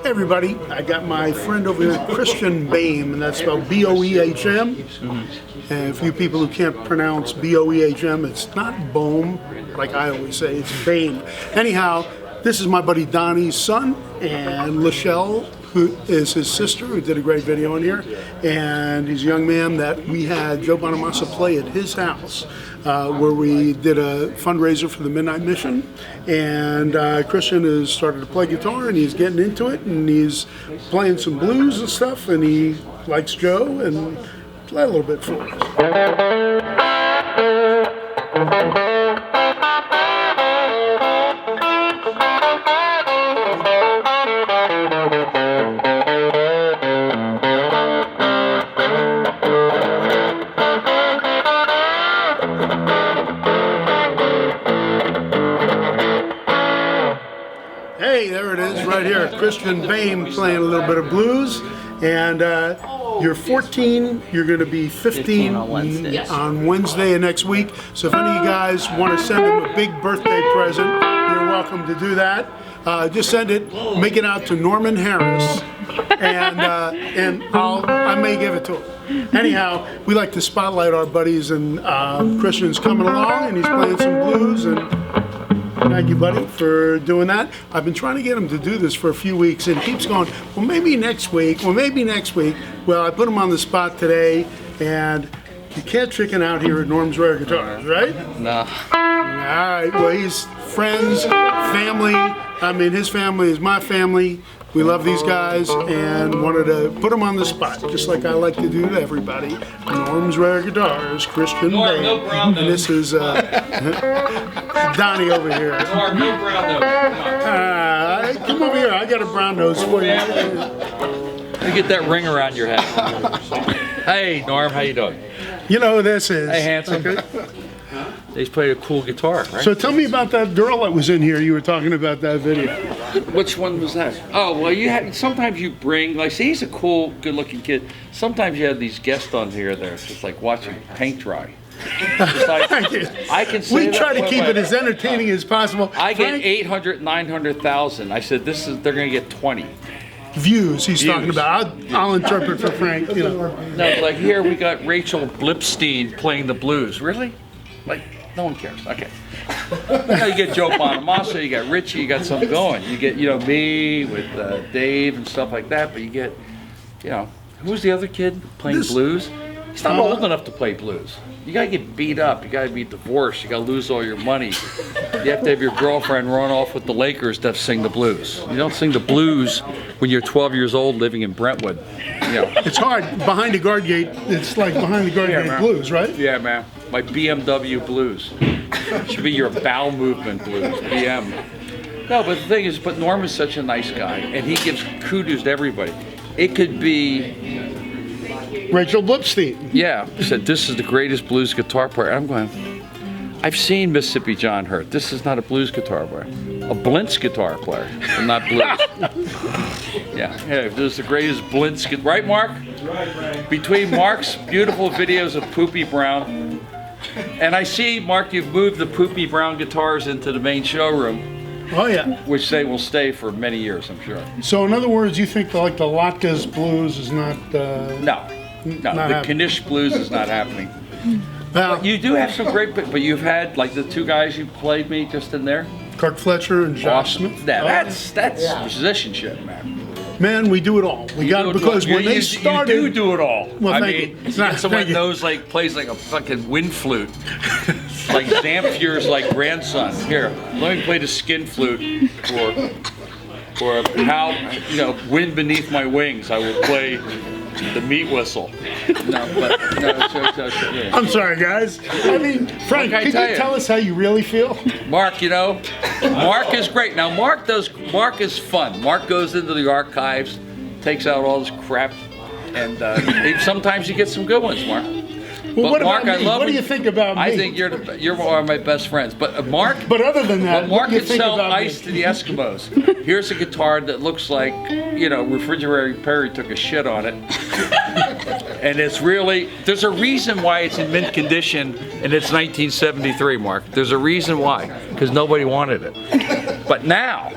Hey everybody, I got my friend over here, Christian Boehm, and that's spelled B-O-E-H-M. And a few people who can't pronounce B-O-E-H-M, it's not Boehm, like I always say, it's Bame. Anyhow, this is my buddy Donnie's son, and Lachelle, who is his sister, who did a great video in here. And he's a young man that we had Joe Bonamassa play at his house, where we did a fundraiser for the Midnight Mission. And Christian has started to play guitar, and he's getting into it, and he's playing some blues and stuff, and he likes Joe, and play a little bit for us. Hey, there it is, right here. Christian Boehm playing a little bit of blues. And you're 14, you're going to be 15 on Wednesday of next week. So if any of you guys want to send him a big birthday present, you're welcome to do that. Just send it, make it out to Norman Harris, and I may give it to him. Anyhow, we like to spotlight our buddies, and Christian's coming along, and he's playing some blues, and thank you, buddy, for doing that. I've been trying to get him to do this for a few weeks, and he keeps going, well, maybe next week, well, maybe next week. Well, I put him on the spot today, and you can't chicken out here at Norm's Rare Guitars, right? No. All right, well, he's friends, family. I mean, his family is my family. We love these guys, and wanted to put them on the spot, just like I like to do to everybody. Norm's Rare Guitars, Christian Boehm, and this is Donnie over here. Norm, no brown nose. Come over here. I got a brown nose for you. You get that ring around your head. Hey, Norm, how you doing? You know who this is. Hey, handsome. Okay. He's played a cool guitar, right? So tell me about that girl that was in here. You were talking about that video. Which one was that? Oh, well, you have. Sometimes you bring, like, see, he's a cool, good-looking kid. Sometimes you have these guests on here that are just like watching paint dry. Like, I can say we try to keep it as entertaining as possible. I get 800, 900,000. I said, they're going to get 20. Views he's talking about. I'll interpret for Frank, you know. No, like here we got Rachel Blipstein playing the blues. Really? Like, no one cares. Okay. You get Joe Bonamassa, you got Richie, you got something going. You get, me with Dave and stuff like that, but you get, who's the other kid playing blues? He's not old enough to play blues. You gotta get beat up, you gotta be divorced, you gotta lose all your money. You have to have your girlfriend run off with the Lakers to sing the blues. You don't sing the blues when you're 12 years old living in Brentwood. It's hard. Behind the guard gate, it's like behind the guard gate blues, right? Yeah, man. My BMW blues. Should be your bowel movement blues, BM. No, but the thing is, Norm is such a nice guy, and he gives kudos to everybody. It could be Rachel Blipstein. Yeah, said this is the greatest blues guitar player. I'm going, I've seen Mississippi John Hurt. This is not a blues guitar player. A Blintz guitar player, but not blues. Yeah, this is the greatest Blintz guitar. Right, Mark? Right. Between Mark's beautiful videos of Poopy Brown, and I see, Mark, you've moved the Poopy Brown guitars into the main showroom. Oh, yeah. Which they will stay for many years, I'm sure. So, in other words, you think like the Latka's blues is not... No, the Knish blues is not happening. Well, you do have some great, but you've had, like the two guys you played me just in there. Kirk Fletcher and Josh Smith. Smith. Yeah, that's musicianship, man. Man, we do it all. We got it because when they started, you do it all. Well, I mean, it's not someone that knows plays like a fucking wind flute, like Zamfir's grandson. Here, let me play the skin flute, or how wind beneath my wings. I will play the meat whistle. I'm sorry, guys. I mean, Frank, can you tell us how you really feel? Mark, Mark is great. Now, Mark is fun. Mark goes into the archives, takes out all this crap, and sometimes you get some good ones, Mark. Well, what Mark, about me? What do you think about me? I think you're one of my best friends. But Mark. But other than that, Mark can sell ice to the Eskimos. Here's a guitar that looks like Refrigerator Perry took a shit on it, and it's really. There's a reason why it's in mint condition, and it's 1973, Mark. There's a reason why, because nobody wanted it. But now,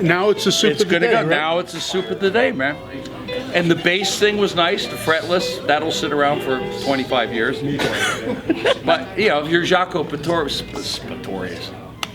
Now it's a soup It's of the gonna day, go. right? Now it's a soup of the day, man. And the bass thing was nice, the fretless. That'll sit around for 25 years. But you know, you're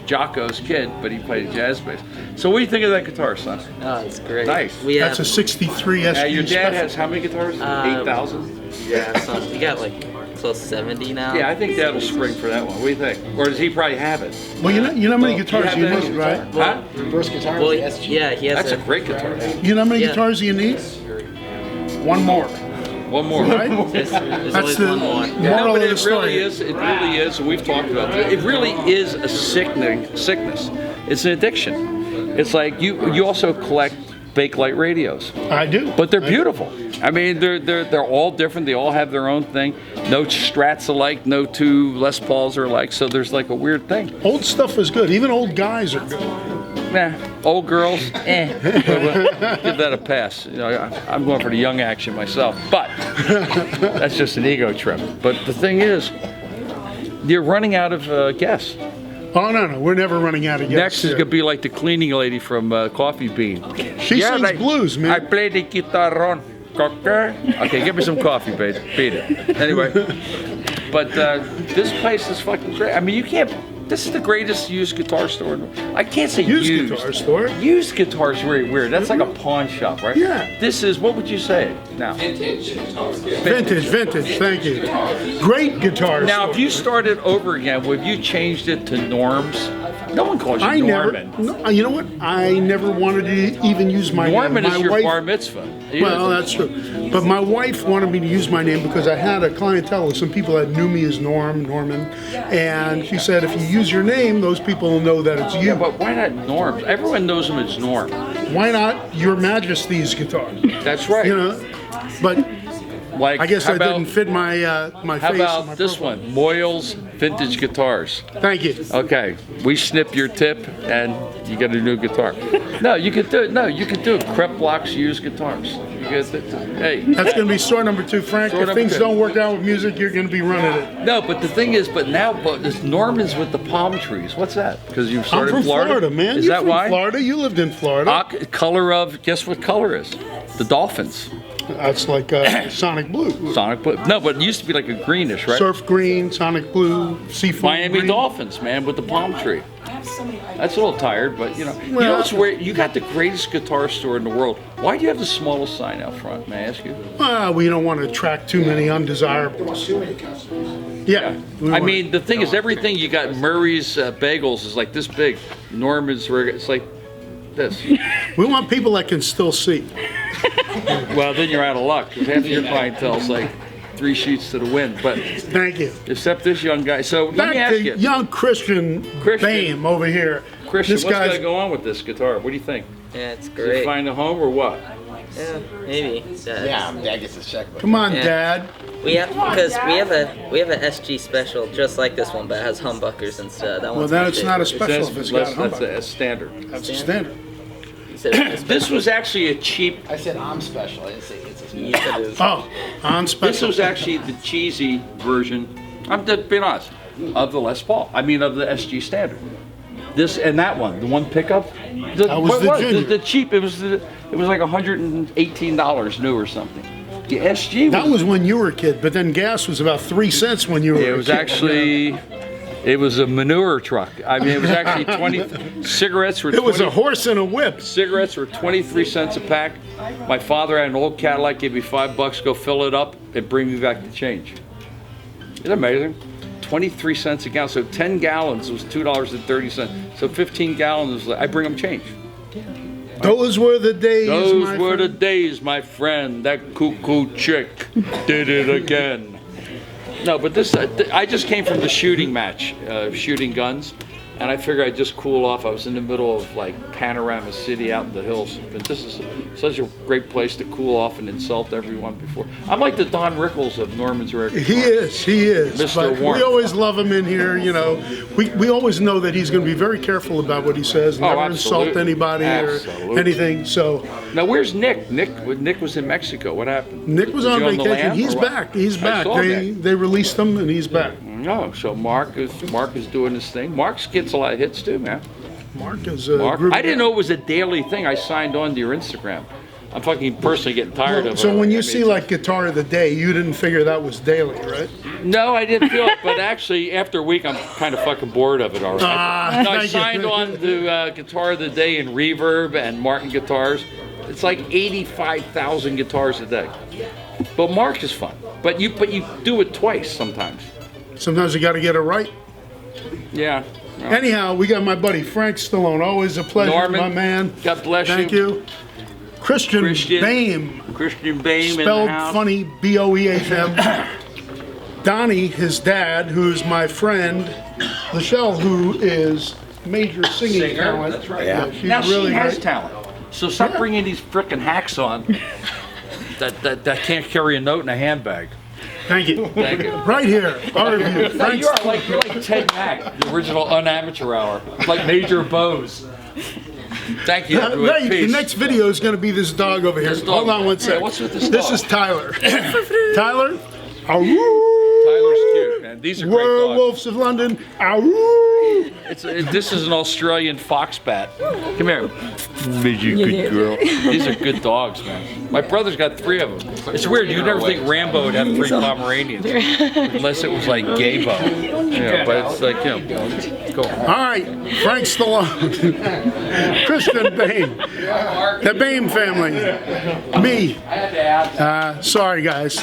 Jaco's kid, but he played jazz bass. So what do you think of that guitar, son? Oh, it's great. Nice. We have, That's a 63 SG Your dad Special. has how many guitars? 8,000. yeah, we got like close to 70 now. Yeah, I think Dad'll spring for that one. What do you think? Or does he probably have it? Well, you know how many guitars have you that need, guitar? right? Huh? First guitar Well, was the SG. yeah, he has That's a great guitar. You know how many Yeah. guitars you need? One more, One more. right? There's That's always the one more. No, moral but of the it story. really is. It really is. And we've talked about it. It really is a sickness. It's an addiction. It's like you also collect Bakelite radios, I do. but they're beautiful. I mean, they're all different. They all have their own thing. No Strats alike. No two Les Pauls are alike. So there's like a weird thing. Old stuff is good. Even old guys are good. Nah, old girls, give that a pass. You know, I'm going for the young action myself, but that's just an ego trip. But the thing is, you're running out of guests. Oh no, we're never running out of guests. Next is here. gonna be like the cleaning lady from Coffee Bean. She sings blues, man. I play the guitar on. Okay, give me some coffee, babe. Beat it. Anyway, but this place is fucking great. I mean, you can't. This is the greatest used guitar store. I can't say Used guitar store. Used guitar is very weird. That's like a pawn shop, right? Yeah. This is, what would you say now? Vintage. Thank you. Great guitars. Now, if you started over again, would you changed it to Norms? No one calls you I never. Norman. No, you know what? I never wanted to even use my Norman name. is My your wife, bar mitzvah. Well, that's true. But my wife wanted me to use my name because I had a clientele of some people that knew me as Norman, and she said, if you use your name, those people will know that it's you. Yeah, but why not Norms? Everyone knows him as Norm. Why not Your Majesty's guitar? That's right. You know, but Like, I guess how that about, didn't fit my my How face. and about my this profile. one? Moyle's Vintage Guitars. Thank you. Okay, we snip your tip and you get a new guitar. No, you could do it. No, you could do it. Crep Blocks used guitars. You get hey. That's going to be store number 2, Frank. Store If number things 2. don't work out with music, you're going to be running it. No, but the thing is, but this Norman's with the palm trees. What's that? Because you I'm started from in Florida, man. Is You're that from why? Florida. You lived in Florida. Color of, guess what color is? The Dolphins. That's like Sonic Blue. Sonic Blue. No, but it used to be like a greenish, right? Surf green, Sonic Blue, seafood Miami green. Dolphins, man, with the palm tree. That's a little tired, but you know. You Well, know what's weird? You got the greatest guitar store in the world. Why do you have the smallest sign out front, may I ask you? We don't want to attract too many undesirables. Yeah. we I want- mean, the thing is, everything you got, Murray's Bagels is like this big. Norman's, it's like this. we want people that can still see. Well, then you're out of luck, because half of your clientele's like 3 sheets to the wind. But Thank you. except this young guy. So let Back me ask to you, young Christian Bame over here. Christian, this what's guy's going to go on with this guitar? What do you think? Yeah, it's Did you great. find a home or what? Yeah, maybe. Yeah, Dad gets his checkbook. Come on, Yeah. Dad. We have because we have a SG Special just like this one, but it has humbuckers instead. That Well, one's then my it's not a favorite. special if it's got that's humbucker. a standard. That's a standard. You said it's This was actually a cheap. I said I'm special. I didn't say it's a special. You said it was- Oh, on This special. was actually the cheesy version. I'm just being honest, of the Les Paul. I mean, of the SG Standard. This and that one, the one pickup. That was the Junior. the cheap. It was like $118 new or something. The SG That was when you were a kid, but then gas was about 3 cents when you were It a was kid. actually. It was a manure truck. I mean, it was actually 20. Cigarettes were. It was 20 a horse and a whip. Cigarettes were 23 cents a pack. My father had an old Cadillac, gave me $5, go fill it up, and bring me back the change. Isn't that amazing? 23 cents a gallon. So 10 gallons was $2.30. So 15 gallons was, I bring them change. Those were the days. Those my were the friend. days, my friend. That cuckoo chick did it again. No, but this, I just came from the shooting match, shooting guns, and I figured I'd just cool off. I was in the middle of like Panorama City out in the hills. But this is such a great place to cool off and insult everyone before. I'm like the Don Rickles of Norman's Rare Guitar. He is. Mr. But Warren. we always love him in here. You know, we always know that he's going to be very careful about what he says. Oh, Never insult absolutely. anybody Absolutely. or anything. So Now, where's Nick? Nick was in Mexico. What happened? Nick was on he the vacation. lam, He's or what? back. He's I back. saw that. They released him and he's back. No, so Mark is doing his thing. Mark gets a lot of hits too, man. Mark is a Mark, group. I didn't know it was a daily thing. I signed on to your Instagram. I'm fucking personally getting tired of it. So when you I mean, see like Guitar of the Day, you didn't figure that was daily, right? No, I didn't feel it, but actually after a week I'm kind of fucking bored of it already. No, I signed on to Guitar of the Day and Reverb and Martin Guitars. It's like 85,000 guitars a day. But Mark is fun. But you do it twice sometimes. Sometimes you got to get it right. Yeah. Well, Anyhow, we got my buddy Frank Stallone. Always a pleasure, Norman, my man. God bless you. Thank you. Christian Boehm. Christian Bame in the Spelled house. funny, B-O-E-H-M. Donnie, his dad, who's my friend. Lachelle, who is major singing talent. That's right. Yeah, she's Now really she has great. talent. So stop bringing these frickin' hacks on that can't carry a note in a handbag. Thank you. Thank you. Right here, our review. No, Frank you're like Ted Mack, the original Unamateur Hour, like Major Bose. Thank you. everyone. Right, the Peace. next video is going to be this dog over here. This dog. Hold on one Yeah, second. what's with this This dog? is Tyler. Tyler. Tyler's cute, man. These are great dogs. Werewolves of London. Ow. This is an Australian fox bat. Come here. You're a good girl. These are good dogs, man. My brother's got 3 of them. It's weird. You'd never think Rambo would have 3 Pomeranians. Unless it was like Gaybo. Yeah, but it's like, you know, go. All right, Frank Stallone. Christian Boehm. The Bame family. Me. Sorry, guys.